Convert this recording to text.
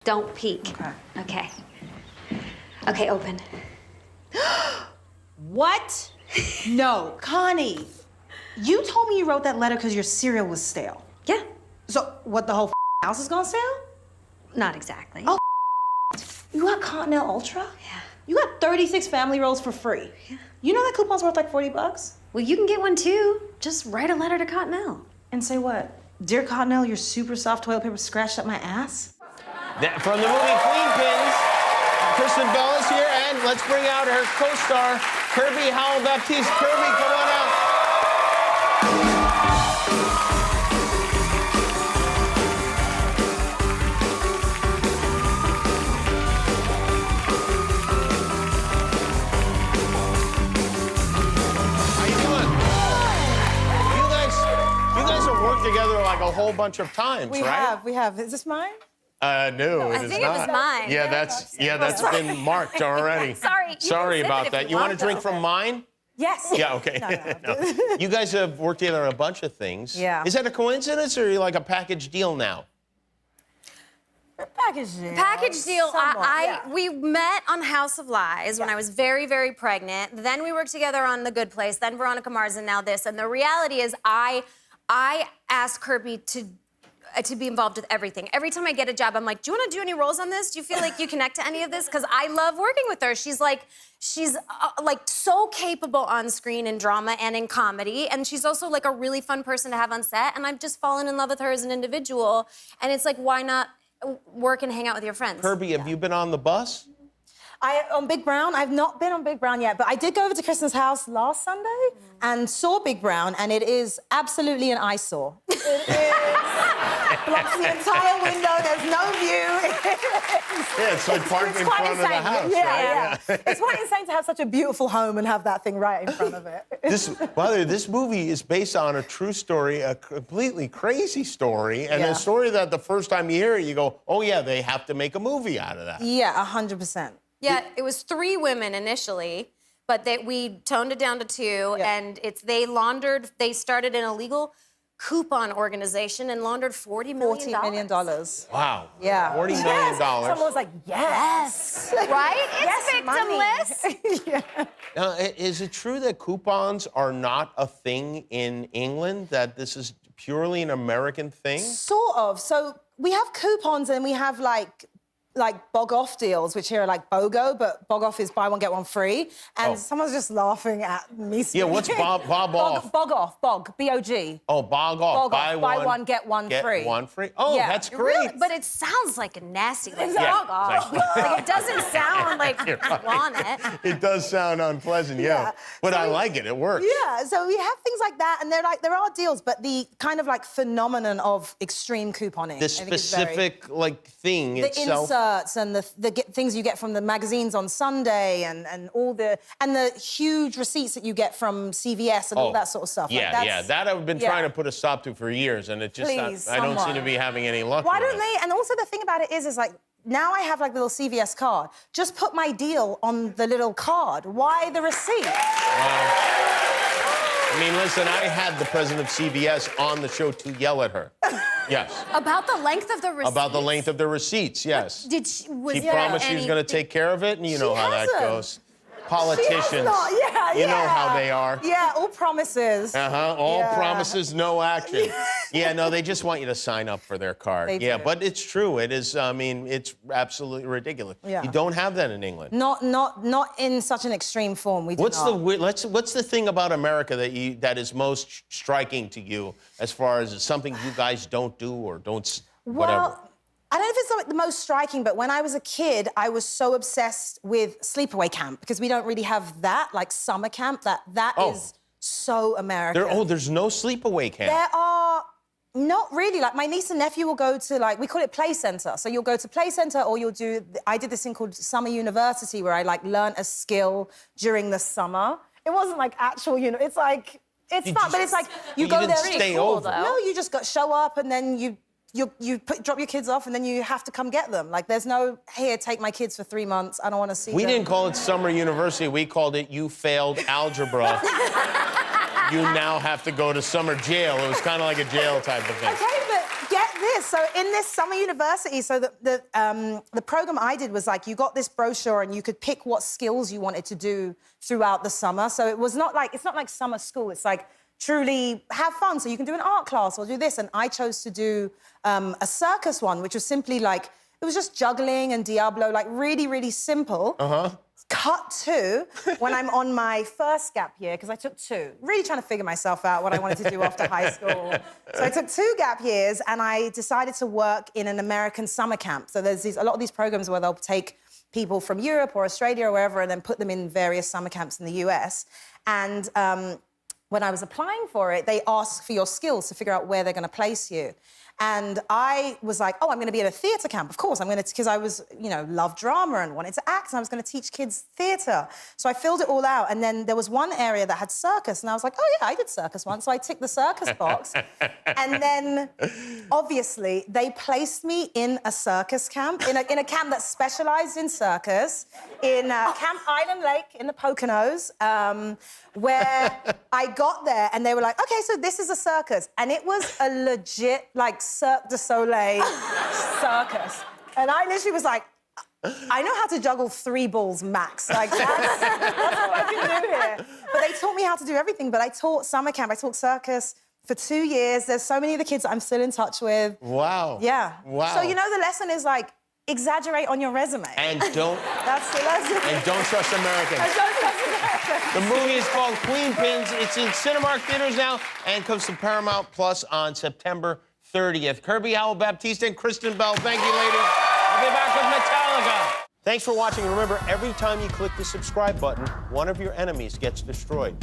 Don't peek. Okay. Okay, open. What? No, Connie. You told me you wrote that letter because your cereal was stale. Yeah. So what, the whole house is gonna stale? Not exactly. Oh, you got Continental Ultra? Yeah. You got 36 family rolls for free. Yeah. You know that coupon's worth like 40 bucks? Well, you can get one too. Just write a letter to Cottonelle. And say what? Dear Cottonelle, your super soft toilet paper scratched up my ass? From the movie Queenpins, Kristen Bell is here, and let's bring out her co-star, Kirby Howell-Baptiste. Kirby, come on out. How you doing? You guys have worked together like a whole bunch of times, right? We have. Is this mine? No, it is think not. it was mine. Yeah, that's been marked already. Sorry. Sorry about that. You want to drink from mine? Yes. Yeah, okay. No. You guys have worked together on a bunch of things. Yeah. Is that a coincidence, or are you like a package deal now? Package deal. Package deal. Somewhat, We met on House of Lies when I was very, very pregnant. Then we worked together on The Good Place. Then Veronica Mars, and now this. And the reality is, I asked Kirby to be involved with everything. Every time I get a job, I'm like, do you want to do any roles on this? Do you feel like you connect to any of this? Because I love working with her. She's like so capable on screen in drama and in comedy. And she's also like a really fun person to have on set. And I've just fallen in love with her as an individual. And it's like, why not work and hang out with your friends? Kirby, have you been on the bus? On Big Brown, I've not been on Big Brown yet, but I did go over to Kristen's house last Sunday and saw Big Brown, and it is absolutely an eyesore. It is. Blocks the entire window, there's no view. Yeah, it's like parked in front of the house. Yeah. It's quite insane to have such a beautiful home and have that thing right in front of it. By the way, this movie is based on a true story, a completely crazy story, and a story that the first time you hear it, you go, oh yeah, they have to make a movie out of that. Yeah, 100%. Yeah, it was 3 women initially, but we toned it down to 2, and they started an illegal coupon organization and laundered $40 million. $40 million. Wow. Yeah. $40 million. Someone was like, yes. Right? Yes, It's victimless. Now, is it true that coupons are not a thing in England, that this is purely an American thing? Sort of. So we have coupons and we have like bog off deals, which here are like BOGO, but bog off is buy one, get one free. And someone's just laughing at me. Yeah, what's bob off? Bog off, bog, B-O-G. Oh, bog off. Buy one, get one free. Get one free. Oh, Yeah. that's great. Really? But it sounds like a nasty, like, Yeah, dog off. Like, it doesn't sound like you want it. It does sound unpleasant, yeah. But I like it. It works. Yeah, so we have things like that, and there are deals, but the kind of like phenomenon of extreme couponing. The I think is very- specific thing the itself. inserts and the things you get from the magazines on Sunday and all the huge receipts that you get from CVS and all that sort of stuff. Yeah, that I've been trying to put a stop to for years, and it just Please, I don't seem someone. to be having any luck. Why with don't it. they? And also the thing about it is like now I have like the little CVS card. Just put my deal on the little card. Why the receipt? I mean, listen, I had the president of CVS on the show to yell at her. Yes. About the length of the receipts? About the length of the receipts, yes. Was She there promised she was going to take care of it, and you know how that hasn't. goes. Politicians. You know how they are. Yeah, all promises. All promises, no action. Yeah, no, they just want you to sign up for their card. They do. But it's true. It is, I mean, it's absolutely ridiculous. Yeah. You don't have that in England. Not in such an extreme form. We do What's not. what's the thing about America that is most striking to you as far as something you guys don't do or don't whatever? Well, I don't know if it's like the most striking, but when I was a kid, I was so obsessed with sleepaway camp because we don't really have that, like summer camp. That is so American. There's no sleepaway camp. There are not really. Like my niece and nephew will go to we call it play center. So you'll go to play center or you'll do. I did this thing called summer university where I learned a skill during the summer. It wasn't like actual, it's like it's fun, but it's like you go didn't there. stay cool, over. though. No, you just show up and then you drop your kids off and then you have to come get them. Like, there's no, here, take my kids for 3 months. I don't want to see them. We didn't call it summer university. We called it you failed algebra. You now have to go to summer jail. It was kind of like a jail type of thing. Okay, but get this. So in this summer university, so the program I did was like, you got this brochure and you could pick what skills you wanted to do throughout the summer. So it was not like, it's not like summer school. It's like, truly have fun. So you can do an art class or do this. And I chose to do a circus one, which was simply like, it was just juggling and Diablo, like really, really simple. Cut to when I'm on my first gap year, because I took 2. Really trying to figure myself out what I wanted to do after high school. So I took 2 gap years and I decided to work in an American summer camp. So there's a lot of these programs where they'll take people from Europe or Australia or wherever and then put them in various summer camps in the US. And when I was applying for it, they ask for your skills to figure out where they're going to place you. And I was like, oh, I'm going to be in a theatre camp. Of course, I'm going to, because I was, you know, loved drama and wanted to act, and I was going to teach kids theatre. So I filled it all out, and then there was one area that had circus, and I was like, oh, yeah, I did circus once. So I ticked the circus box. And then, obviously, they placed me in a circus camp, in a camp that specialised in circus, in Camp Island Lake in the Poconos, where I got there, and they were like, OK, so this is a circus. And it was a legit, like, Cirque du Soleil circus. And I literally was like, I know how to juggle 3 balls max. Like, that's what I can do here. But they taught me how to do everything. But I taught summer camp, I taught circus for 2 years. There's so many of the kids I'm still in touch with. Wow. Yeah. Wow. So, you know, the lesson is, like, exaggerate on your resume. And don't... That's the lesson. And don't trust Americans. And don't trust Americans. The movie is called Queenpins. It's in Cinemark theaters now and comes to Paramount Plus on September 30th. Kirby Howell-Baptiste and Kristen Bell, thank you, ladies. I'll be back with Metallica. Thanks for watching. Remember, every time you click the subscribe button, one of your enemies gets destroyed.